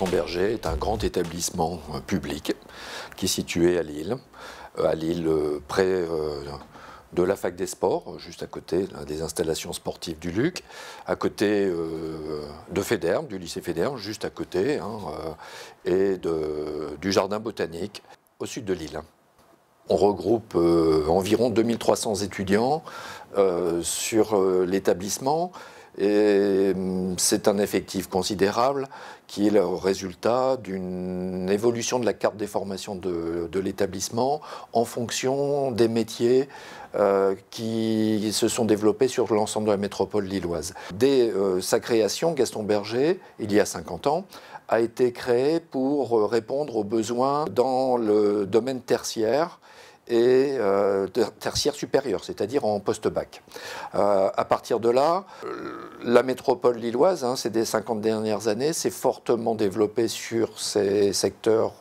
Gaston Berger est un grand établissement public qui est situé à Lille près de la fac des sports, juste à côté des installations sportives du Luc, à côté de Fédère, du lycée Fédère, juste à côté, et du jardin botanique au sud de Lille. On regroupe environ 2300 étudiants sur l'établissement. Et c'est un effectif considérable qui est le résultat d'une évolution de la carte des formations de l'établissement en fonction des métiers qui se sont développés sur l'ensemble de la métropole lilloise. Dès sa création, Gaston Berger, il y a 50 ans, a été créé pour répondre aux besoins dans le domaine tertiaire et tertiaire supérieur, c'est-à-dire en post-bac. À partir de là, la métropole lilloise, ces des 50 dernières années, s'est fortement développée sur ces secteurs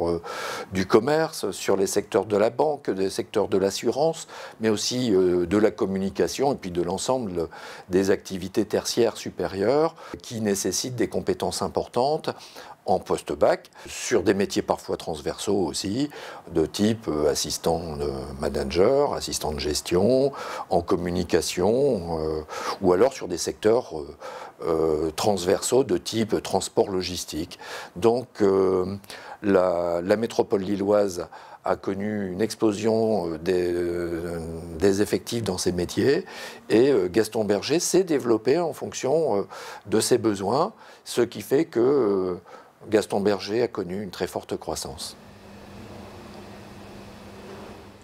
du commerce, sur les secteurs de la banque, des secteurs de l'assurance, mais aussi de la communication et puis de l'ensemble des activités tertiaires supérieures qui nécessitent des compétences importantes en post-bac, sur des métiers parfois transversaux aussi, de type assistant de manager, assistant de gestion, en communication, ou alors sur des secteurs transversaux de type transport logistique. Donc la métropole lilloise a connu une explosion des effectifs dans ces métiers et Gaston Berger s'est développé en fonction de ses besoins, ce qui fait que Gaston Berger a connu une très forte croissance.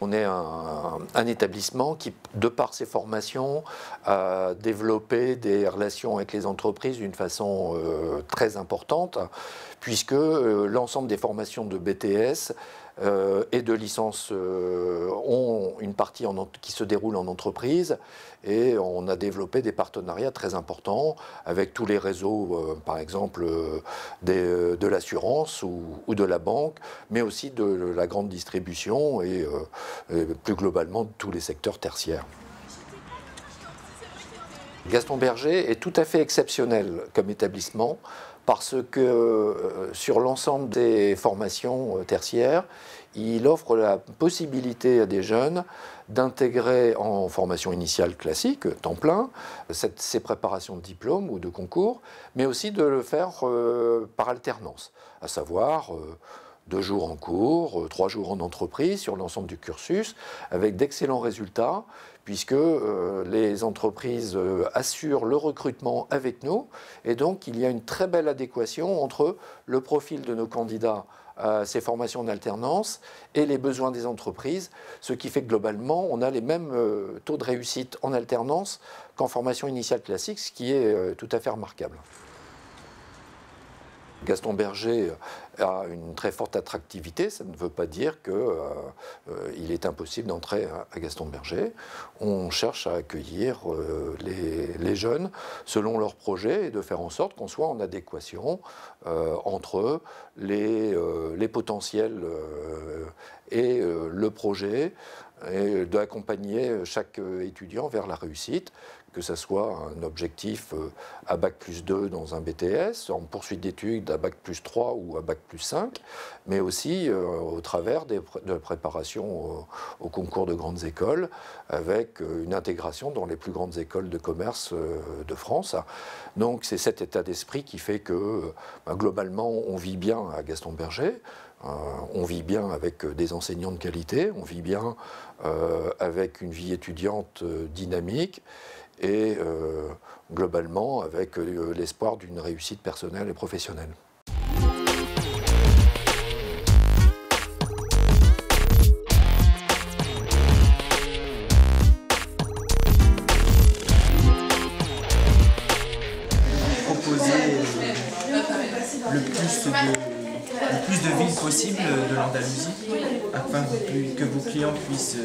On est un établissement qui, de par ses formations, a développé des relations avec les entreprises d'une façon très importante, puisque l'ensemble des formations de BTS et de licence ont une partie qui se déroule en entreprise, et on a développé des partenariats très importants avec tous les réseaux, par exemple de l'assurance ou de la banque, mais aussi de la grande distribution et plus globalement de tous les secteurs tertiaires. Gaston Berger est tout à fait exceptionnel comme établissement parce que sur l'ensemble des formations tertiaires, il offre la possibilité à des jeunes d'intégrer en formation initiale classique, temps plein, ces préparations de diplôme ou de concours, mais aussi de le faire par alternance, à savoir 2 jours en cours, 3 jours en entreprise sur l'ensemble du cursus, avec d'excellents résultats, puisque les entreprises assurent le recrutement avec nous, et donc il y a une très belle adéquation entre le profil de nos candidats à ces formations d'alternance et les besoins des entreprises, ce qui fait que globalement on a les mêmes taux de réussite en alternance qu'en formation initiale classique, ce qui est tout à fait remarquable. Gaston Berger a une très forte attractivité, ça ne veut pas dire qu'il est impossible d'entrer à Gaston Berger. On cherche à accueillir les jeunes selon leurs projets et de faire en sorte qu'on soit en adéquation entre les potentiels et le projet, et d'accompagner chaque étudiant vers la réussite, que ce soit un objectif à Bac+2 dans un BTS, en poursuite d'études à Bac+3 ou à Bac+5, mais aussi au travers de préparation au concours de grandes écoles, avec une intégration dans les plus grandes écoles de commerce de France. Donc c'est cet état d'esprit qui fait que globalement on vit bien à Gaston Berger. On vit bien avec des enseignants de qualité, on vit bien avec une vie étudiante dynamique et globalement avec l'espoir d'une réussite personnelle et professionnelle. Proposer le plus de villes possible de l'Andalousie, afin que vos clients puissent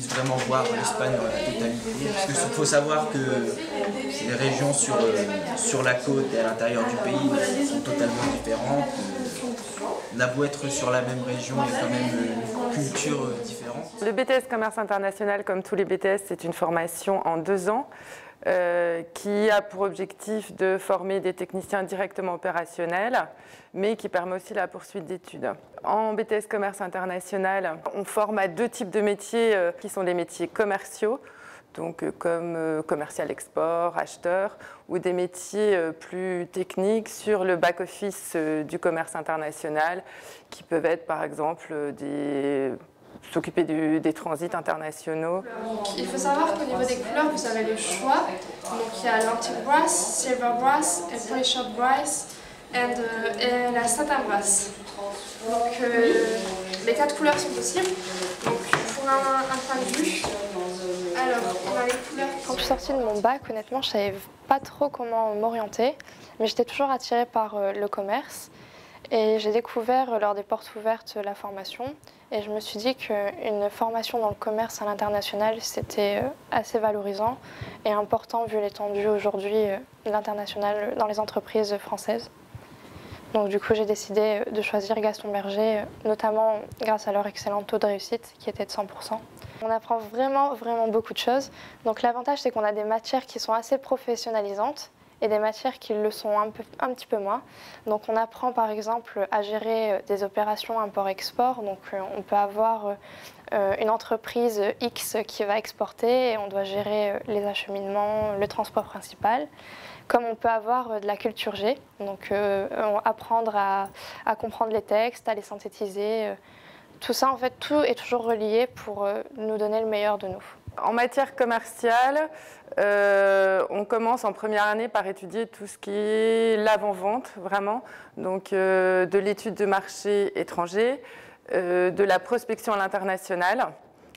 vraiment voir l'Espagne dans la totalité. Parce qu'il faut savoir que les régions sur la côte et à l'intérieur du pays sont totalement différentes. On a beau être sur la même région, il y a quand même une culture différente. différents. Le BTS Commerce International, comme tous les BTS, c'est une formation en 2 ans qui a pour objectif de former des techniciens directement opérationnels, mais qui permet aussi la poursuite d'études. En BTS Commerce International, on forme à 2 types de métiers qui sont des métiers commerciaux, donc comme commercial export, acheteur, ou des métiers plus techniques sur le back-office du commerce international, qui peuvent être par exemple s'occuper des transits internationaux. Donc, il faut savoir qu'au niveau des couleurs, vous avez le choix. Donc il y a l'antique brass, silver brass, et polished brass et la satin brass. Donc les 4 couleurs sont possibles. Donc pour un point de vue, alors on a les couleurs. Quand je suis sortie de mon bac, honnêtement, je ne savais pas trop comment m'orienter, mais j'étais toujours attirée par le commerce. Et j'ai découvert lors des portes ouvertes la formation et je me suis dit qu'une formation dans le commerce à l'international, c'était assez valorisant et important vu l'étendue aujourd'hui de l'international dans les entreprises françaises. Donc du coup, j'ai décidé de choisir Gaston Berger, notamment grâce à leur excellent taux de réussite qui était de 100%. On apprend vraiment beaucoup de choses. Donc l'avantage, c'est qu'on a des matières qui sont assez professionnalisantes et des matières qui le sont un petit peu moins. Donc on apprend par exemple à gérer des opérations import-export. Donc on peut avoir une entreprise X qui va exporter et on doit gérer les acheminements, le transport principal. Comme on peut avoir de la culture G, donc apprendre à comprendre les textes, à les synthétiser. Tout ça, en fait, tout est toujours relié pour nous donner le meilleur de nous. En matière commerciale, on commence en première année par étudier tout ce qui est l'avant-vente, vraiment, donc de l'étude de marché étranger, de la prospection à l'international,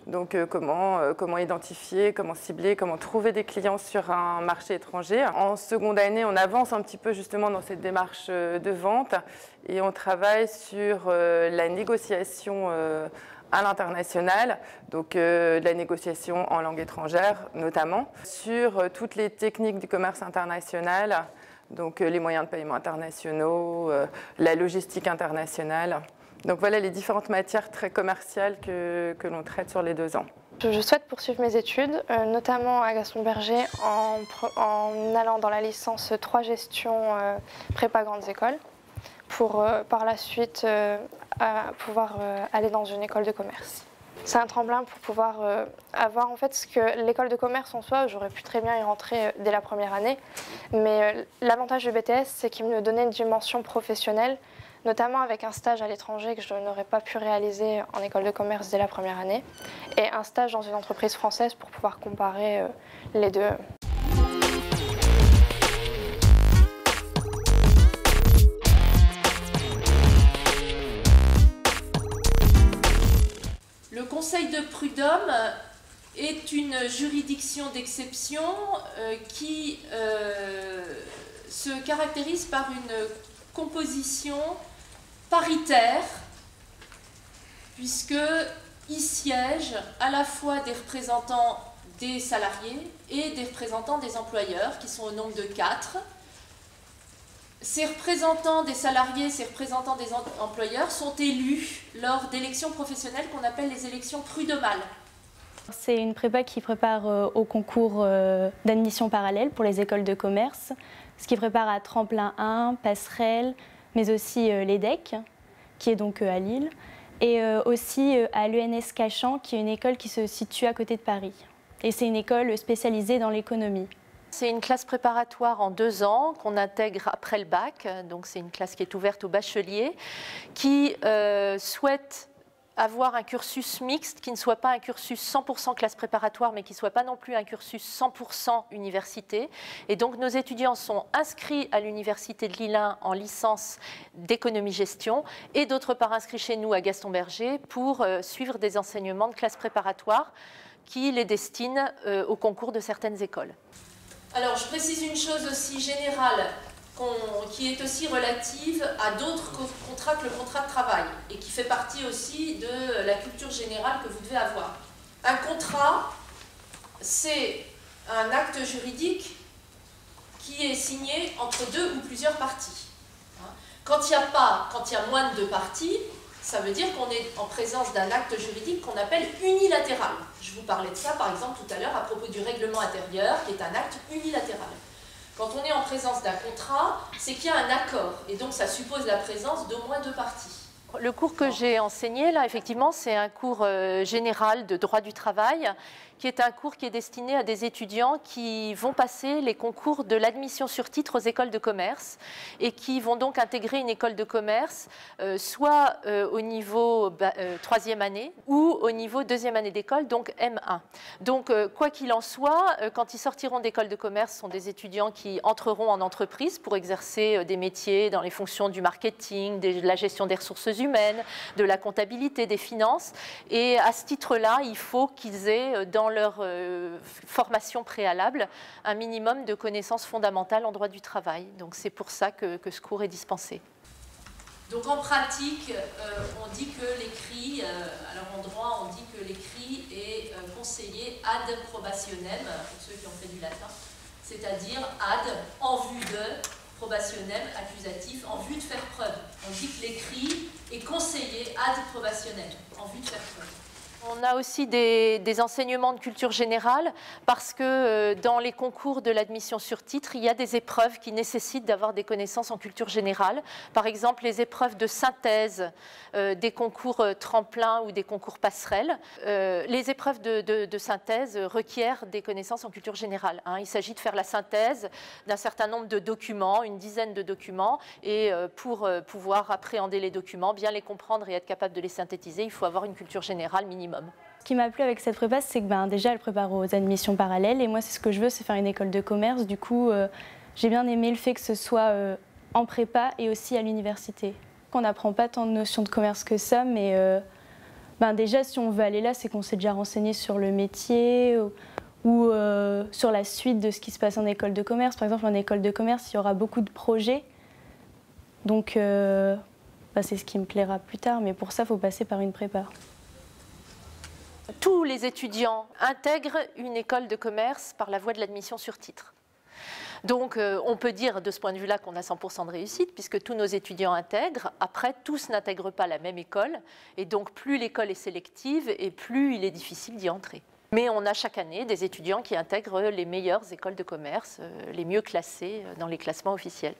donc comment identifier, comment cibler, comment trouver des clients sur un marché étranger. En seconde année, on avance un petit peu justement dans cette démarche de vente et on travaille sur la négociation à l'international, donc de la négociation en langue étrangère notamment, sur toutes les techniques du commerce international, donc les moyens de paiement internationaux, la logistique internationale. Donc voilà les différentes matières très commerciales que l'on traite sur les 2 ans. Je souhaite poursuivre mes études, notamment à Gaston Berger, en allant dans la licence 3 gestion prépa grandes écoles, pour par la suite pouvoir aller dans une école de commerce. C'est un tremplin pour pouvoir avoir en fait ce que l'école de commerce en soi, j'aurais pu très bien y rentrer dès la première année, mais l'avantage du BTS, c'est qu'il me donnait une dimension professionnelle, notamment avec un stage à l'étranger que je n'aurais pas pu réaliser en école de commerce dès la première année, et un stage dans une entreprise française pour pouvoir comparer les deux. Le Conseil de prud'homme est une juridiction d'exception qui se caractérise par une composition paritaire, puisqu'il siège à la fois des représentants des salariés et des représentants des employeurs, qui sont au nombre de 4. Ces représentants des salariés, ces représentants des employeurs sont élus lors d'élections professionnelles qu'on appelle les élections prud'homales. C'est une prépa qui prépare au concours d'admission parallèle pour les écoles de commerce, ce qui prépare à Tremplin 1, Passerelle, mais aussi l'EDEC, qui est donc à Lille, et aussi à l'ENS Cachan, qui est une école qui se situe à côté de Paris. Et c'est une école spécialisée dans l'économie. C'est une classe préparatoire en 2 ans qu'on intègre après le bac, donc c'est une classe qui est ouverte aux bacheliers, qui souhaitent avoir un cursus mixte qui ne soit pas un cursus 100% classe préparatoire, mais qui ne soit pas non plus un cursus 100% université. Et donc nos étudiants sont inscrits à l'université de Lille 1 en licence d'économie-gestion et d'autre part inscrits chez nous à Gaston Berger pour suivre des enseignements de classe préparatoire qui les destinent au concours de certaines écoles. Alors je précise une chose aussi générale, qui est aussi relative à d'autres contrats que le contrat de travail et qui fait partie aussi de la culture générale que vous devez avoir. Un contrat, c'est un acte juridique qui est signé entre 2 ou plusieurs parties. Quand il y a moins de 2 parties, Ça veut dire qu'on est en présence d'un acte juridique qu'on appelle unilatéral. Je vous parlais de ça, par exemple, tout à l'heure, à propos du règlement intérieur, qui est un acte unilatéral. Quand on est en présence d'un contrat, c'est qu'il y a un accord, et donc ça suppose la présence d'au moins 2 parties. Le cours que j'ai enseigné, là, effectivement, c'est un cours général de droit du travail, qui est un cours qui est destiné à des étudiants qui vont passer les concours de l'admission sur titre aux écoles de commerce et qui vont donc intégrer une école de commerce, soit au niveau 3e année ou au niveau 2e année d'école, donc M1. Donc, quoi qu'il en soit, quand ils sortiront d'école de commerce, ce sont des étudiants qui entreront en entreprise pour exercer des métiers dans les fonctions du marketing, de la gestion des ressources humaines, de la comptabilité, des finances. Et à ce titre-là, il faut qu'ils aient dans leur formation préalable un minimum de connaissances fondamentales en droit du travail. Donc c'est pour ça que ce cours est dispensé. Donc en pratique, on dit que l'écrit, alors en droit, on dit que l'écrit est conseillé ad probationem, pour ceux qui ont fait du latin, c'est-à-dire ad, en vue de, probationem, accusatif, en vue de faire preuve. On dit que l'écrit est conseillé ad probationem, en vue de faire preuve. On a aussi des enseignements de culture générale parce que dans les concours de l'admission sur titre, il y a des épreuves qui nécessitent d'avoir des connaissances en culture générale. Par exemple, les épreuves de synthèse des concours tremplin ou des concours passerelles. Les épreuves de synthèse requièrent des connaissances en culture générale. Il s'agit de faire la synthèse d'un certain nombre de documents, une dizaine de documents, et pour pouvoir appréhender les documents, bien les comprendre et être capable de les synthétiser, il faut avoir une culture générale minimum. Ce qui m'a plu avec cette prépa, c'est que déjà, elle prépare aux admissions parallèles. Et moi, c'est ce que je veux, c'est faire une école de commerce. Du coup, j'ai bien aimé le fait que ce soit en prépa et aussi à l'université. On n'apprend pas tant de notions de commerce que ça, mais déjà, si on veut aller là, c'est qu'on s'est déjà renseigné sur le métier ou sur la suite de ce qui se passe en école de commerce. Par exemple, en école de commerce, il y aura beaucoup de projets. Donc, c'est ce qui me plaira plus tard. Mais pour ça, il faut passer par une prépa. Tous les étudiants intègrent une école de commerce par la voie de l'admission sur titre. Donc on peut dire de ce point de vue-là qu'on a 100% de réussite puisque tous nos étudiants intègrent. Après, tous n'intègrent pas la même école et donc plus l'école est sélective et plus il est difficile d'y entrer. Mais on a chaque année des étudiants qui intègrent les meilleures écoles de commerce, les mieux classées dans les classements officiels.